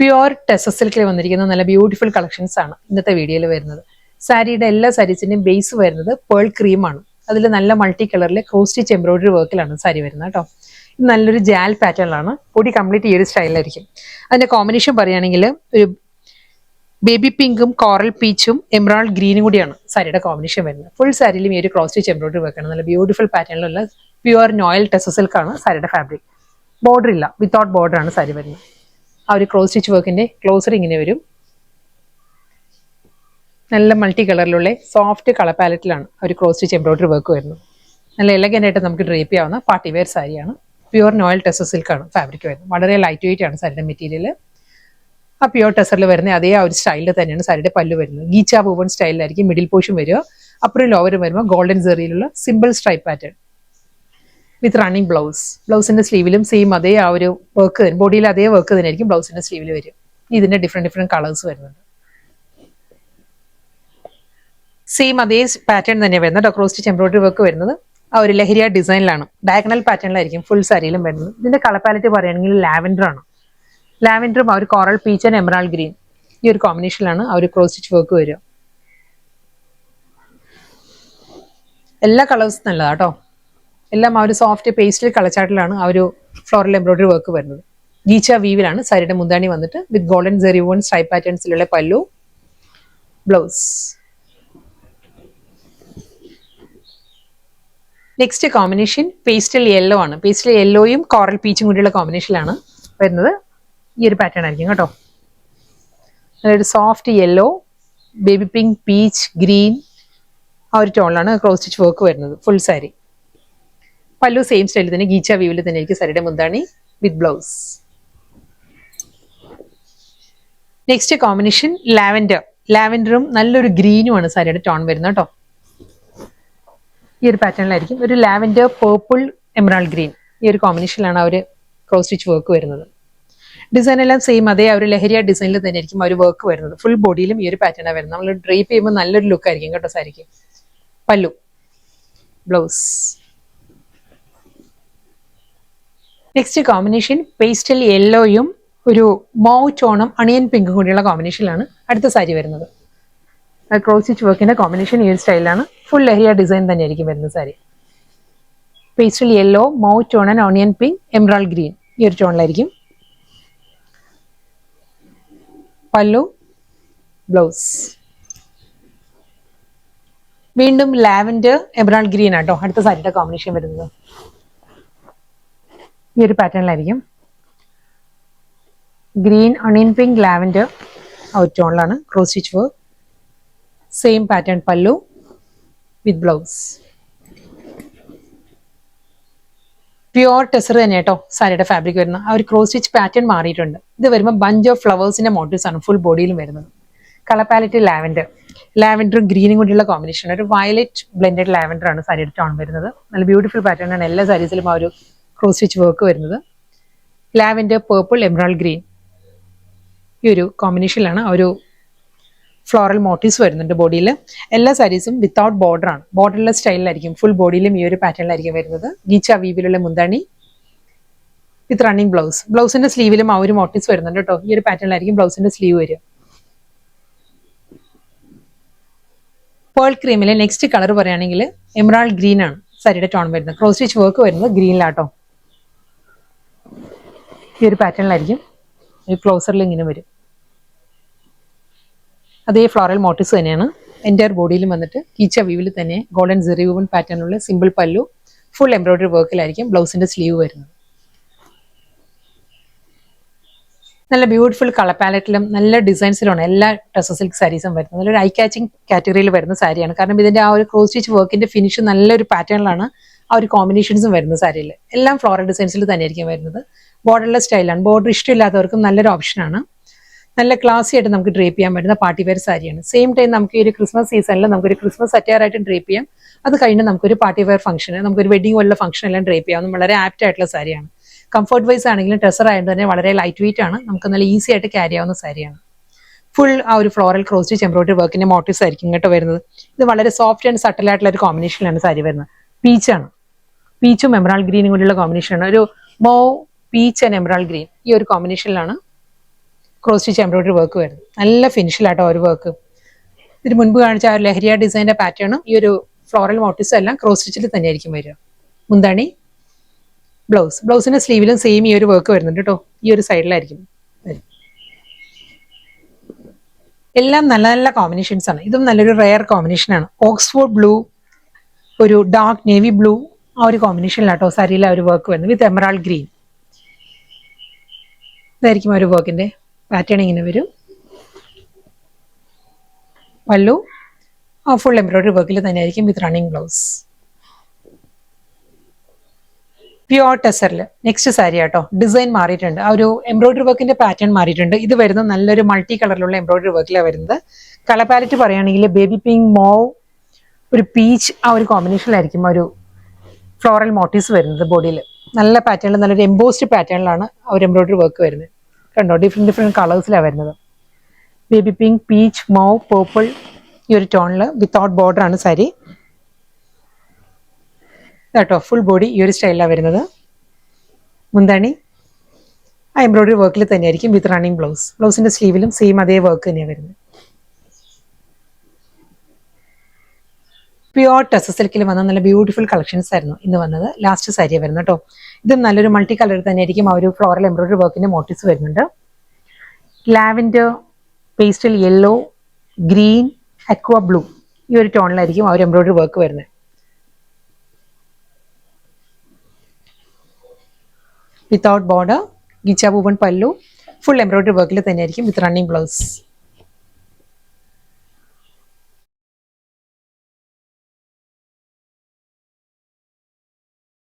Pure tussar സിൽക്കിൽ വന്നിരിക്കുന്ന നല്ല ബ്യൂട്ടിഫുൾ കളക്ഷൻസ് ആണ് ഇന്നത്തെ വീഡിയോയിൽ വരുന്നത്. സാരിയുടെ എല്ലാ സാരീസിന്റെയും ബേസ് വരുന്നത് പേൾ ക്രീമാണ്. അതിൽ നല്ല മൾട്ടി കളറിലെ ക്രോസ് സ്റ്റിച്ച് എംബ്രോയിഡറി വർക്കിലാണ് സാരി വരുന്നത് കേട്ടോ. ഇത് നല്ലൊരു ജാൽ പാറ്റേണിലാണ്. പൊടി കംപ്ലീറ്റ് ഈ ഒരു സ്റ്റൈലായിരിക്കും. അതിന്റെ കോമ്പിനേഷൻ പറയുകയാണെങ്കിൽ ഒരു ബേബി പിങ്കും കോറൽ പീച്ചും എമറാൾഡ് ഗ്രീനും കൂടിയാണ് സാരിയുടെ കോമ്പിനേഷൻ വരുന്നത്. ഫുൾ സാരിയിലും ഈ ഒരു ക്രോസ് സ്റ്റിച്ച് എംബ്രോയിഡറി വർക്കാണ്. നല്ല ബ്യൂട്ടിഫുൾ പാറ്റേണിലുള്ള പ്യുവർ നോയൽ ടെസർ സിൽക്കാണ് സാരിയുടെ ഫാബ്രിക്. ബോർഡർ ഇല്ല, വിത്തൗട്ട് ബോർഡർ ആണ് സാരി വരുന്നത്. ആ ഒരു ക്രോസ് സ്റ്റിച്ച് വർക്കിന്റെ ക്ലോസർ ഇങ്ങനെ വരും. നല്ല മൾട്ടി കളറിലുള്ള സോഫ്റ്റ് കളർ പാലറ്റിലാണ് ഒരു ക്രോസ് സ്റ്റിച്ച് എംബ്രോയിഡറി വർക്ക് വരുന്നത്. നല്ല എലഗന്റ് ആയിട്ട് നമുക്ക് ഡ്രേപ്പ് ചെയ്യാവുന്ന പാർട്ടി വെയർ സാരിയാണ്. പ്യുവർ നോയൽ ടെസർ സിൽക്കാണ് ഫാബ്രിക് വരുന്നത്. വളരെ ലൈറ്റ് വെയിറ്റ് ആണ് സാരിയുടെ മെറ്റീരിയൽ. ആ പ്യുവർ ടെസറിൽ വരുന്ന അതേ ആ ഒരു സ്റ്റൈലിൽ തന്നെയാണ് സാരിയുടെ പല്ലു വരുന്നത്. ഗീച്ച വൂവൺ സ്റ്റൈലിലായിരിക്കും മിഡിൽ പോർഷൻ വരിക. അപ്പുറം ലോവറും വരുമ്പോൾ ഗോൾഡൻ സെറിയിലുള്ള simple stripe pattern with running blouse. ബ്ലൗസിന്റെ സ്ലീവിലും സെയിം അതേ ആ ഒരു വർക്ക് തന്നെ, ബോഡിയിൽ അതേ വർക്ക് തന്നെ ആയിരിക്കും ബ്ലൗസിന്റെ സ്ലീവിൽ വരും. ഇതിന്റെ ഡിഫറെന്റ് കളേഴ്സ് വരുന്നുണ്ട്. സെയിം അതേ പാറ്റേൺ തന്നെ വരുന്നത്. ക്രോസ് സ്റ്റിച്ച് എംബ്രോയിഡറി വർക്ക് വരുന്നത് ആ ഒരു ലഹരിയ ഡിസൈനിലാണ്. ഡയഗണൽ പാറ്റേണിലായിരിക്കും ഫുൾ സാരിയിലും വരുന്നത്. ഇതിന്റെ കളർ പാലറ്റ് പറയുകയാണെങ്കിൽ ലാവൻഡർ ആണ്. ലാവൻഡറും ആ ഒരു coral peach and emerald green ഈ ഒരു കോമ്പിനേഷനിലാണ് ആ ഒരു ക്രോസ് സ്റ്റിച്ച് വർക്ക് വരിക. എല്ലാ കളേഴ്സും നല്ലതാ കേട്ടോ. എല്ലാം ആ ഒരു സോഫ്റ്റ് പേസ്റ്റൽ കളച്ചാട്ടിലാണ് ആ ഒരു ഫ്ലോറൽ എംബ്രോയിഡറി വർക്ക് വരുന്നത്. ഗീച്ച വീവിലാണ് സാരിയുടെ മുന്താണി വന്നിട്ട് വിത്ത് ഗോൾഡൻ സെറി വൂവൺ സ്ട്രൈപ്പ് പാറ്റേൺസിലുള്ള പല്ലു, blouse. Next combination pastel yellow ആണ്. പേസ്റ്റൽ യെല്ലോയും കോറൽ പീച്ചും കൂടിയുള്ള കോമ്പിനേഷനിലാണ് വരുന്നത്. ഈ ഒരു പാറ്റേൺ ആയിരിക്കും കേട്ടോ. ഒരു soft yellow, baby pink, peach, green ആ ഒരു ടോണിലാണ് ക്രോസ് സ്റ്റിച്ച് വർക്ക് വരുന്നത്. ഫുൾ സാരി പല്ലു സെയിം സ്റ്റൈലിൽ തന്നെ ഗീച്ച വീവിൽ തന്നെ ആയിരിക്കും സാരിയുടെ മുന്താണി with blouse. Next combination lavender. ലാവൻഡറും നല്ലൊരു ഗ്രീനുമാണ് സാരിയുടെ ടോൺ വരുന്നത് കേട്ടോ. ഈ ഒരു പാറ്റേണിലായിരിക്കും ഒരു ലാവൻഡർ പേർപ്പിൾ എമറാൾഡ് ഗ്രീൻ ഈ ഒരു കോമ്പിനേഷനിലാണ് ആ ഒരു ക്രോസ് സ്റ്റിച്ച് വർക്ക് വരുന്നത്. ഡിസൈൻ എല്ലാം സെയിം അതേ ആ ഒരു ലഹരിയ ഡിസൈനിൽ തന്നെ ആയിരിക്കും ആ ഒരു വർക്ക് വരുന്നത്. ഫുൾ ബോഡിയിലും ഈ ഒരു പാറ്റേണാണ് വരുന്നത്. നമ്മൾ ഡ്രേപ്പ് ചെയ്യുമ്പോൾ നല്ലൊരു ലുക്ക് ആയിരിക്കും കേട്ടോ സാരിക്ക്. പല്ലു, ബ്ലൗസ്. നെക്സ്റ്റ് കോമ്പിനേഷൻ പേസ്റ്റൽ യെല്ലോയും ഒരു മൗ ടോണും അണിയൻ പിങ്കും കൂടിയുള്ള കോമ്പിനേഷനിലാണ് അടുത്ത സാരി വരുന്നത്. ക്രോസ് സ്റ്റിച്ച് വർക്കിന്റെ കോമ്പിനേഷൻ ഈ ഒരു സ്റ്റൈലാണ്. ഫുൾ ലഹരിയ ഡിസൈൻ തന്നെ ആയിരിക്കും വരുന്നത് sari. Pastel yellow, mauve tone and onion pink, emerald green ഈ ഒരു ടോണിലായിരിക്കും പല്ലു, ബ്ലൗസ്. വീണ്ടും ലാവൻഡർ എമറാൾഡ് ഗ്രീൻ ആട്ടോ അടുത്ത സാരിയുടെ കോമ്പിനേഷൻ വരുന്നത്. ഈ ഒരു പാറ്റേണിലായിരിക്കും ഗ്രീൻ, അണിയൻ പിങ്ക്, ലാവൻഡർ ആ ഒരു ടോണിലാണ് cross stitch work. Same pattern pallu with blouse. Pure tussar തന്നെ കേട്ടോ സാരിയുടെ ഫാബ്രിക് വരുന്നത്. ആ ഒരു ക്രോസ് സ്റ്റിച്ച് പാറ്റേൺ മാറിയിട്ടുണ്ട്. ഇത് വരുമ്പോൾ ബഞ്ച് ഓഫ് ഫ്ലവേഴ്സിന്റെ മോട്ടീവ്സ് ആണ് ഫുൾ ബോഡിയിലും വരുന്നത്. Colour palette lavender. ലാവൻഡറും ഗ്രീനും കൂടിയുള്ള കോമ്പിനേഷൻ. ഒരു വയലറ്റ് ബ്ലെൻഡഡ് ലാവൻഡർ ആണ് സാരിയുടെ ടോൺ വരുന്നത്. നല്ല ബ്യൂട്ടിഫുൾ പാറ്റേൺ ആണ് എല്ലാ സാരീസിലും ആ ഒരു ക്രോസ് സ്റ്റിച്ച് വർക്ക് വരുന്നത്. ലാവൻഡർ, പേർപ്പിൾ, എമറാൾഡ് ഗ്രീൻ ഈ ഒരു കോമ്പിനേഷനിലാണ് ആ ഒരു ഫ്ലോറൽ മോട്ടീവ്സ് വരുന്നുണ്ട് ബോഡിയിൽ. എല്ലാ സാരീസും വിത്തൗട്ട് ബോർഡർ ആണ്. ബോർഡർലെസ് സ്റ്റൈലിലായിരിക്കും ഫുൾ ബോഡിയിലും ഈ ഒരു പാറ്റേണിലായിരിക്കും വരുന്നത്. ഗീച്ച വീവിലുള്ള മുന്താണി വിത്ത് റണ്ണിങ് ബ്ലൗസ്. ബ്ലൗസിന്റെ സ്ലീവിലും ആ ഒരു മോട്ടീവ്സ് വരുന്നുണ്ട് കേട്ടോ. ഈ ഒരു പാറ്റേണിലായിരിക്കും ബ്ലൗസിന്റെ സ്ലീവ് വരിക. പേൾ ക്രീമിലെ നെക്സ്റ്റ് കളർ പറയുകയാണെങ്കിൽ എമറാൾഡ് ഗ്രീൻ ആണ് സാരിയുടെ ടോൺ വരുന്നത്. ക്രോസ് സ്റ്റിച്ച് വർക്ക് വരുന്നത് ഗ്രീനിലാട്ടോ. ഈ ഒരു പാറ്റേണിലായിരിക്കും ഈ ക്ലോസറിൽ ഇങ്ങനെ വരും. അതേ ഫ്ലോറൽ മോട്ടീവ്സ് തന്നെയാണ് എൻ്റയർ ബോഡിയിലും വന്നിട്ട് ഗീച്ച വീവിൽ തന്നെ ഗോൾഡൻ സെറി വൂവൺ പാറ്റേണിലുള്ള സിമ്പിൾ പല്ലു, ഫുൾ എംബ്രോയിഡറി വർക്കിലായിരിക്കും ബ്ലൗസിന്റെ സ്ലീവ് വരുന്നത്. നല്ല ബ്യൂട്ടിഫുൾ കളർ പാലറ്റിലും നല്ല ഡിസൈൻസിലാണ് എല്ലാ ടെസർ സിൽക്ക് സാരീസും വരുന്നത്. നല്ലൊരു ഐ കാച്ചിങ് കാറ്റഗറിയിൽ വരുന്ന സാരിയാണ്. കാരണം ഇതിന്റെ ആ ഒരു ക്രോസ് സ്റ്റിച്ച് വർക്കിന്റെ ഫിനിഷ് നല്ലൊരു പാറ്റേണിലാണ് ആ ഒരു കോമ്പിനേഷൻസും വരുന്ന സാരിയിൽ. എല്ലാം ഫ്ലോറൽ ഡിസൈൻസിൽ തന്നെയായിരിക്കും വരുന്നത്. ബോർഡർലെസ് സ്റ്റൈലാണ്. ബോർഡർ ഇഷ്ടമില്ലാത്തവർക്കും നല്ലൊരു ഓപ്ഷനാണ്. നല്ല ക്ലാസി ആയിട്ട് നമുക്ക് ഡ്രേപ്പ് ചെയ്യാൻ പറ്റുന്ന പാർട്ടി വെയർ സാരിയാണ്. സെയിം ടൈം നമുക്ക് ഈ ഒരു ക്രിസ്മസ് സീസണിൽ നമുക്കൊരു ക്രിസ്മസ് അറ്റയർ ആയിട്ട് ഡ്രേപ്പ് ചെയ്യാം. അത് കഴിഞ്ഞ് നമുക്കൊരു പാർട്ടി വെയർ ഫംഗ്ഷന്, നമുക്കൊരു വെഡിങ് പോലുള്ള ഫംഗ്ഷൻ എല്ലാം ഡ്രേപ്പ് ചെയ്യാവുന്ന വളരെ ആപ്റ്റ് ആയിട്ടുള്ള സാരിയാണ്. കംഫർട്ട് വൈസ് ആണെങ്കിലും ടെസർ ആയതുകൊണ്ട് തന്നെ വളരെ ലൈറ്റ് വെയിറ്റ് ആണ്. നമുക്ക് നല്ല ഈസി ആയിട്ട് ക്യാരി ആവുന്ന സാരിയാണ്. ഫുൾ ആ ഒരു ഫ്ലോറൽ ക്രോസ് സ്റ്റിച്ച് എംബ്രോയിഡറി വർക്കിന്റെ മോട്ടീവ്സ് ആയിരിക്കും കേട്ടോ വരുന്നത്. ഇത് വളരെ സോഫ്റ്റ് ആൻഡ് സട്ടിൽ ആയിട്ടുള്ള ഒരു കോമ്പിനേഷനിലാണ് സാരി വരുന്നത്. പീച്ചാണ്. പീച്ചും എമറാൾഡ് ഗ്രീനും കൂടിയുള്ള കോമ്പിനേഷനാണ്. ഒരു മോ പീച്ച് ആൻഡ് എമറാൾഡ് ഗ്രീൻ ഈ ഒരു കോമ്പിനേഷനിലാണ് ക്രോസ് സ്റ്റിച്ച് എംബ്രോയിഡറി വർക്ക് വരുന്നത്. നല്ല ഫിനിഷിലാട്ടോ ഒരു വർക്ക്. ഇതിന് മുൻപ് കാണിച്ച ആ ഒരു ലഹരിയ ഡിസൈൻ്റെ പാറ്റേണും ഈ ഒരു ഫ്ലോറൽ മോട്ടീവ്സും എല്ലാം ക്രോസ് സ്റ്റിച്ചിൽ തന്നെയായിരിക്കും വരിക. മുന്താണി, ബ്ലൗസിന്റെ സ്ലീവിലും സെയിം ഈ ഒരു വർക്ക് വരുന്നുണ്ട് കേട്ടോ. ഈ ഒരു സൈഡിലായിരിക്കും. എല്ലാം നല്ല നല്ല കോമ്പിനേഷൻസ് ആണ്. ഇതും നല്ലൊരു റെയർ കോമ്പിനേഷനാണ്. ഓക്സ്ഫോർഡ് ബ്ലൂ, ഒരു ഡാർക്ക് നേവി ബ്ലൂ, ആ ഒരു കോമ്പിനേഷനിലാട്ടോ സാരിയിലെ ഒരു വർക്ക് വരുന്നത് വിത്ത് എമറാൾഡ് ഗ്രീൻ. ഇതായിരിക്കും ഒരു വർക്കിന്റെ പാറ്റേൺ. ഇങ്ങനെ വരും. പല്ലു ഫുൾ എംബ്രോയിഡറി വർക്കിൽ തന്നെയായിരിക്കും വിത്ത് റണ്ണിങ് ബ്ലൗസ്. പ്യുവർ ടെസറിൽ നെക്സ്റ്റ് സാരി ആട്ടോ. ഡിസൈൻ മാറിയിട്ടുണ്ട്. ആ ഒരു എംബ്രോയിഡറി വർക്കിന്റെ പാറ്റേൺ മാറിയിട്ടുണ്ട്. ഇത് വരുന്നത് നല്ലൊരു മൾട്ടി കളറിലുള്ള എംബ്രോയിഡറി വർക്കിലാണ് വരുന്നത്. കളർ പാലറ്റ് പറയുകയാണെങ്കിൽ ബേബി പിങ്ക്, മോവ്, ഒരു പീച്ച്, ആ ഒരു കോമ്പിനേഷനിലായിരിക്കും ഒരു ഫ്ലോറൽ മോട്ടീവ്സ് വരുന്നത് ബോഡിയിൽ. നല്ല പാറ്റേണിൽ നല്ലൊരു എംബോസ്ഡ് പാറ്റേണിലാണ് ആ ഒരു എംബ്രോയിഡറി വർക്ക് വരുന്നത്. കണ്ടോ, ഡിഫറെൻറ്റ് കളേഴ്സിലാണ് വരുന്നത്. Baby pink, peach, mauve, purple, ഈ ഒരു ടോണിൽ വിത്തൗട്ട് ബോർഡർ ആണ് സാരി കേട്ടോ. ഫുൾ ബോഡി ഈ ഒരു സ്റ്റൈലിലാണ് വരുന്നത്. മുന്താണി ആ എംബ്രോയിഡറി വർക്കിൽ തന്നെയായിരിക്കും വിത്ത് റണ്ണിങ് ബ്ലൗസ്. ബ്ലൗസിന്റെ സ്ലീവിലും സെയിം അതേ വർക്ക് തന്നെയാണ് വരുന്നത്. പ്യുവർ ടെസർ സിൽക്കിൽ വന്ന നല്ല ബ്യൂട്ടിഫുൾ കളക്ഷൻസ് ആയിരുന്നു ഇന്ന് വന്നത്. ലാസ്റ്റ് സാരിയാണ് വരുന്നത് കേട്ടോ. ഇതും നല്ലൊരു മൾട്ടി കളർ തന്നെയായിരിക്കും. ആ ഒരു ഫ്ലോറൽ എംബ്രോയിഡറി വർക്കിന്റെ മോട്ടീവ്സ് വരുന്നുണ്ട്. Lavender, pastel yellow, green, aqua blue, ഈ ഒരു ടോണിലായിരിക്കും ആ ഒരു എംബ്രോയിഡറി വർക്ക് വരുന്നത്. വിത്തൗട്ട് ബോർഡർ, ഗിച്ച വൂവൺ പല്ലു, ഫുൾ എംബ്രോയിഡറി വർക്കിൽ തന്നെയായിരിക്കും വിത്ത് റണ്ണിങ് ബ്ലൗസ്.